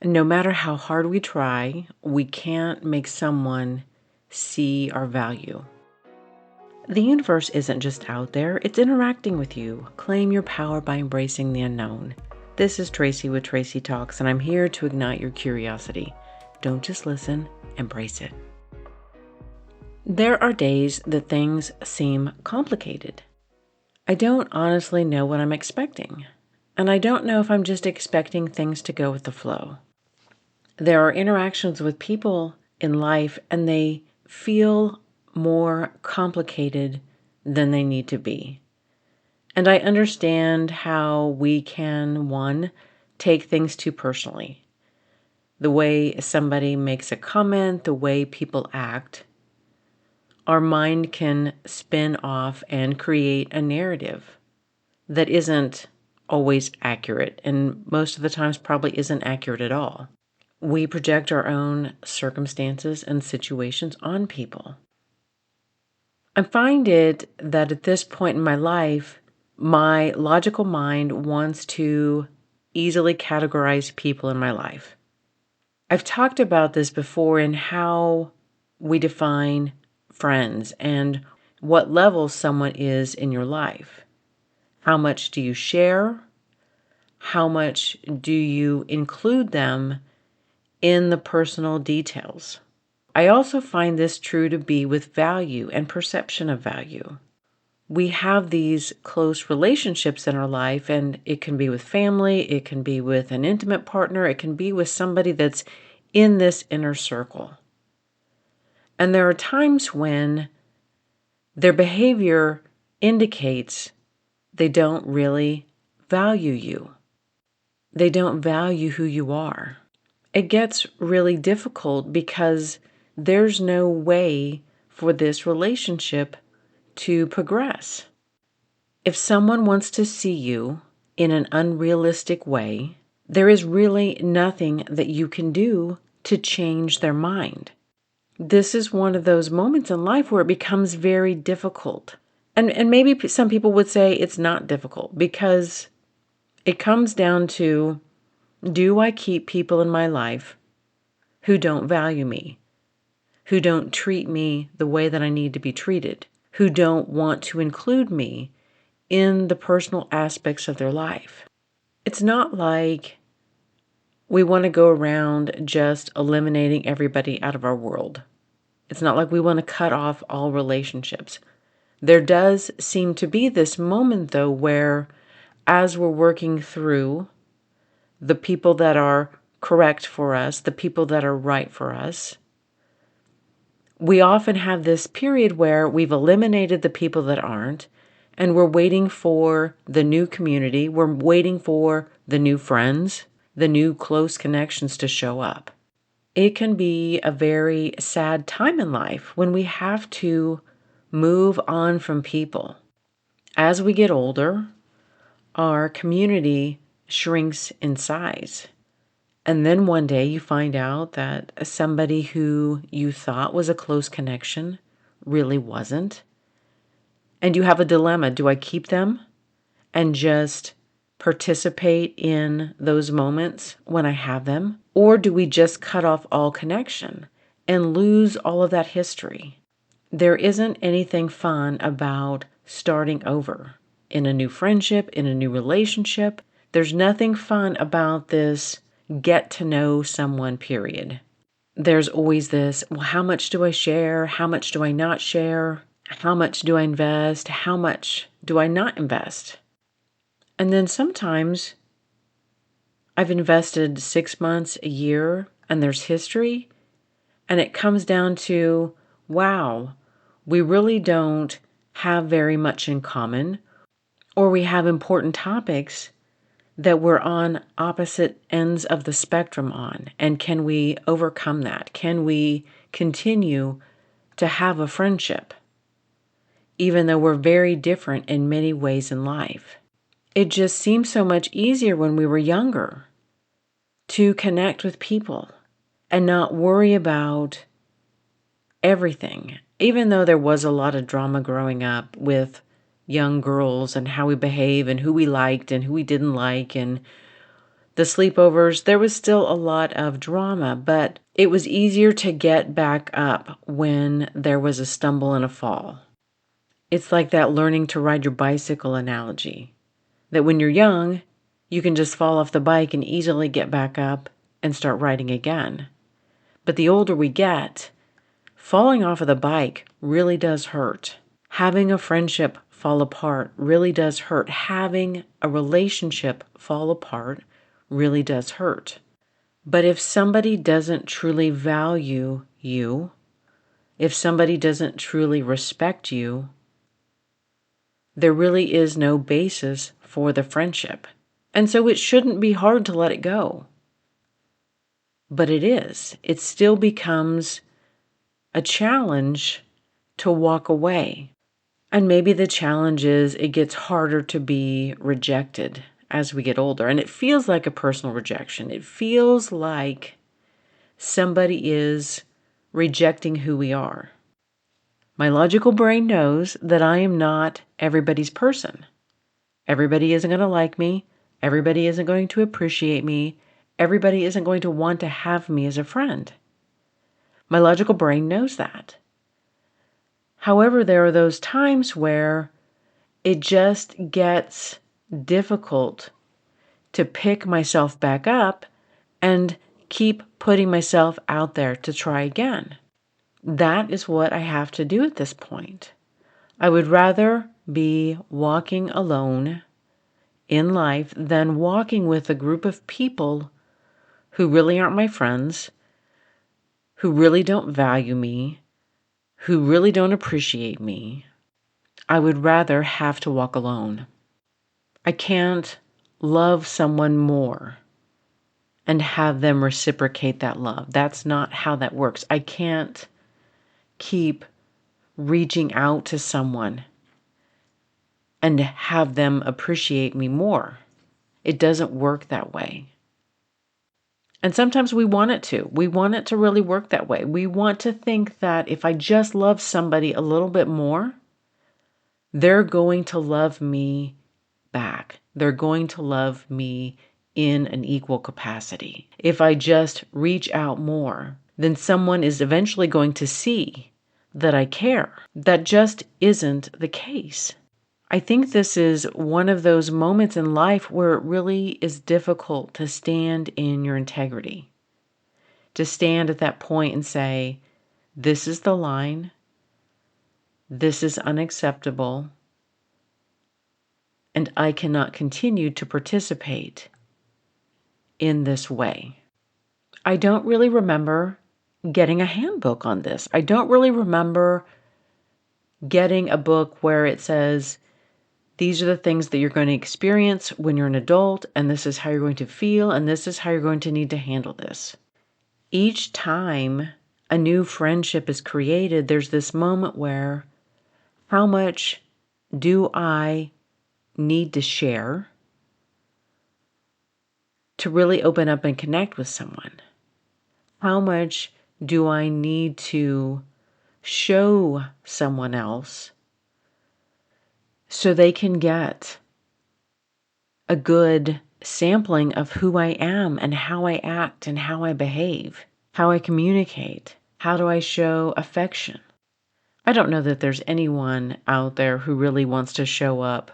No matter how hard we try, we can't make someone see our value. The universe isn't just out there, it's interacting with you. Claim your power by embracing the unknown. This is Tracy with Tracy Talks, and I'm here to ignite your curiosity. Don't just listen, embrace it. There are days that things seem complicated. I don't honestly know what I'm expecting, and I don't know if I'm just expecting things to go with the flow. There are interactions with people in life, and they feel more complicated than they need to be. And I understand how we can, one, take things too personally. The way somebody makes a comment, the way people act, our mind can spin off and create a narrative that isn't always accurate, and most of the times probably isn't accurate at all. We project our own circumstances and situations on people. I find it that at this point in my life, my logical mind wants to easily categorize people in my life. I've talked about this before in how we define friends and what level someone is in your life. How much do you share? How much do you include them in the personal details? I also find this true to be with value and perception of value. We have these close relationships in our life, and it can be with family, it can be with an intimate partner, it can be with somebody that's in this inner circle. And there are times when their behavior indicates they don't really value you. They don't value who you are. It gets really difficult because there's no way for this relationship to progress. If someone wants to see you in an unrealistic way, there is really nothing that you can do to change their mind. This is one of those moments in life where it becomes very difficult. And maybe some people would say it's not difficult because it comes down to, do I keep people in my life who don't value me, who don't treat me the way that I need to be treated, who don't want to include me in the personal aspects of their life? It's not like we want to go around just eliminating everybody out of our world. It's not like we want to cut off all relationships. There does seem to be this moment, though, where as we're working through the people that are correct for us, the people that are right for us, we often have this period where we've eliminated the people that aren't, and we're waiting for the new community, we're waiting for the new friends, the new close connections to show up. It can be a very sad time in life when we have to move on from people. As we get older, our community shrinks in size. And then one day you find out that somebody who you thought was a close connection really wasn't. And you have a dilemma. Do I keep them and just participate in those moments when I have them? Or do we just cut off all connection and lose all of that history? There isn't anything fun about starting over in a new friendship, in a new relationship. There's nothing fun about this get to know someone period. There's always this, well, how much do I share? How much do I not share? How much do I invest? How much do I not invest? And then sometimes I've invested 6 months, a year, and there's history. And it comes down to, wow, we really don't have very much in common, or we have important topics that we're on opposite ends of the spectrum on. And can we overcome that? Can we continue to have a friendship, even though we're very different in many ways in life? It just seems so much easier when we were younger to connect with people and not worry about everything. Even though there was a lot of drama growing up with young girls and how we behave and who we liked and who we didn't like, and The sleepovers, there was still a lot of drama, but it was easier to get back up when there was a stumble and a fall. It's like that learning to ride your bicycle analogy, that when you're young, you can just fall off the bike and easily get back up and start riding again. But the older we get, falling off of the bike really does hurt. Having a friendship fall apart really does hurt. Having a relationship fall apart really does hurt. But if somebody doesn't truly value you, if somebody doesn't truly respect you, there really is no basis for the friendship. And so it shouldn't be hard to let it go. But it is. It still becomes a challenge to walk away. And maybe the challenge is it gets harder to be rejected as we get older. And it feels like a personal rejection. It feels like somebody is rejecting who we are. My logical brain knows that I am not everybody's person. Everybody isn't going to like me. Everybody isn't going to appreciate me. Everybody isn't going to want to have me as a friend. My logical brain knows that. However, there are those times where it just gets difficult to pick myself back up and keep putting myself out there to try again. That is what I have to do at this point. I would rather be walking alone in life than walking with a group of people who really aren't my friends, who really don't value me, who really don't appreciate me. I would rather have to walk alone. I can't love someone more and have them reciprocate that love. That's not how that works. I can't keep reaching out to someone and have them appreciate me more. It doesn't work that way. And sometimes we want it to. We want it to really work that way. We want to think that if I just love somebody a little bit more, they're going to love me back. They're going to love me in an equal capacity. If I just reach out more, then someone is eventually going to see that I care. That just isn't the case. I think this is one of those moments in life where it really is difficult to stand in your integrity, to stand at that point and say, this is the line, this is unacceptable, and I cannot continue to participate in this way. I don't really remember getting a handbook on this. I don't really remember getting a book where it says, these are the things that you're going to experience when you're an adult, and this is how you're going to feel, and this is how you're going to need to handle this. Each time a new friendship is created, there's this moment where, how much do I need to share to really open up and connect with someone? How much do I need to show someone else so they can get a good sampling of who I am and how I act and how I behave, how I communicate, how do I show affection? I don't know that there's anyone out there who really wants to show up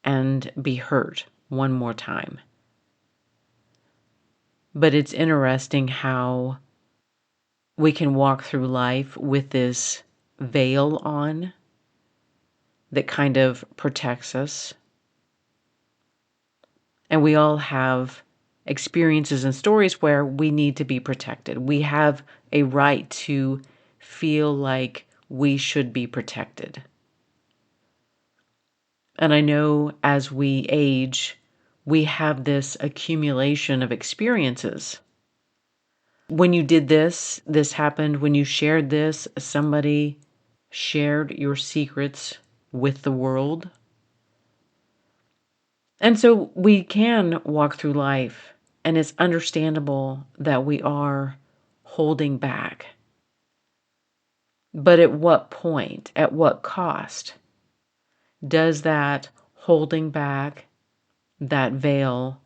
and be hurt one more time. But it's interesting how we can walk through life with this veil on that kind of protects us. And we all have experiences and stories where we need to be protected. We have a right to feel like we should be protected. And I know as we age, we have this accumulation of experiences. When you did this, this happened. When you shared this, somebody shared your secrets with the world. And so we can walk through life, and it's understandable that we are holding back. But at what point, at what cost, does that holding back, that veil,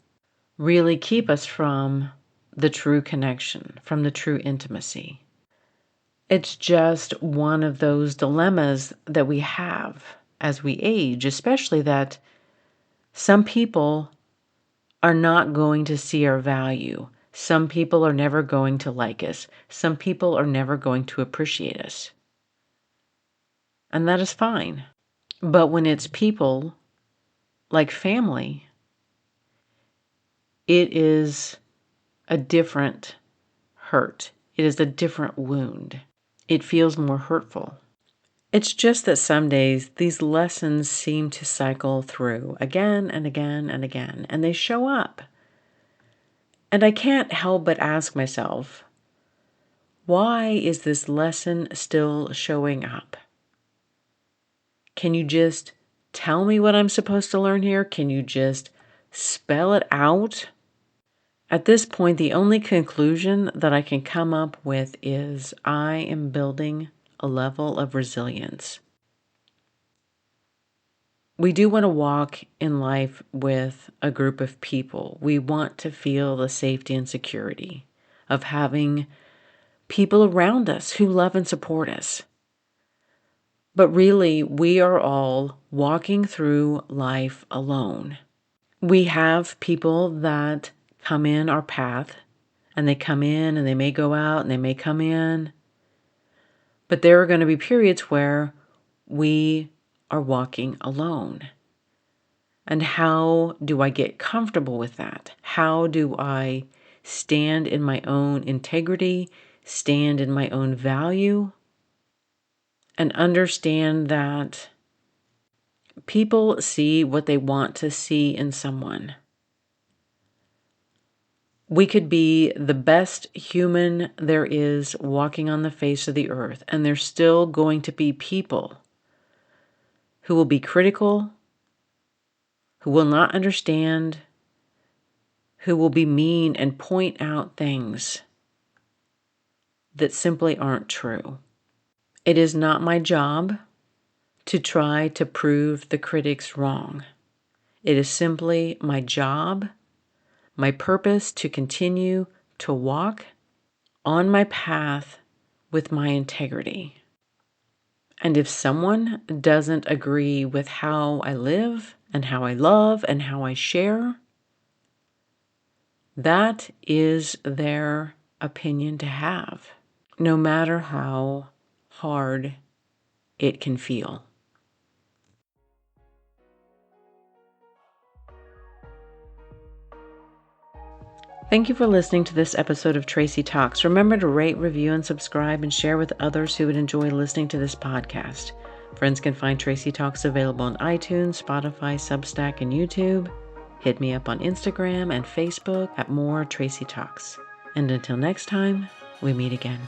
really keep us from the true connection, from the true intimacy. It's just one of those dilemmas that we have as we age, especially that some people are not going to see our value. Some people are never going to like us. Some people are never going to appreciate us. And that is fine. But when it's people like family, it is a different hurt. It is a different wound. It feels more hurtful. It's just that some days these lessons seem to cycle through again and again and again, and they show up. And I can't help but ask myself, why is this lesson still showing up? Can you just tell me what I'm supposed to learn here? Can you just spell it out? At this point, the only conclusion that I can come up with is I am building a level of resilience. We do want to walk in life with a group of people. We want to feel the safety and security of having people around us who love and support us. But really, we are all walking through life alone. We have people that come in our path, and they come in and they may go out and they may come in. But there are going to be periods where we are walking alone. And how do I get comfortable with that? How do I stand in my own integrity, stand in my own value, and understand that people see what they want to see in someone? We could be the best human there is walking on the face of the earth, and there's still going to be people who will be critical, who will not understand, who will be mean and point out things that simply aren't true. It is not my job to try to prove the critics wrong. It is simply my job, my purpose to continue to walk on my path with my integrity. And if someone doesn't agree with how I live and how I love and how I share, that is their opinion to have, no matter how hard it can feel. Thank you for listening to this episode of Tracy Talks. Remember to rate, review, and subscribe and share with others who would enjoy listening to this podcast. Friends can find Tracy Talks available on iTunes, Spotify, Substack, and YouTube. Hit me up on Instagram and Facebook at More Tracy Talks. And until next time, we meet again.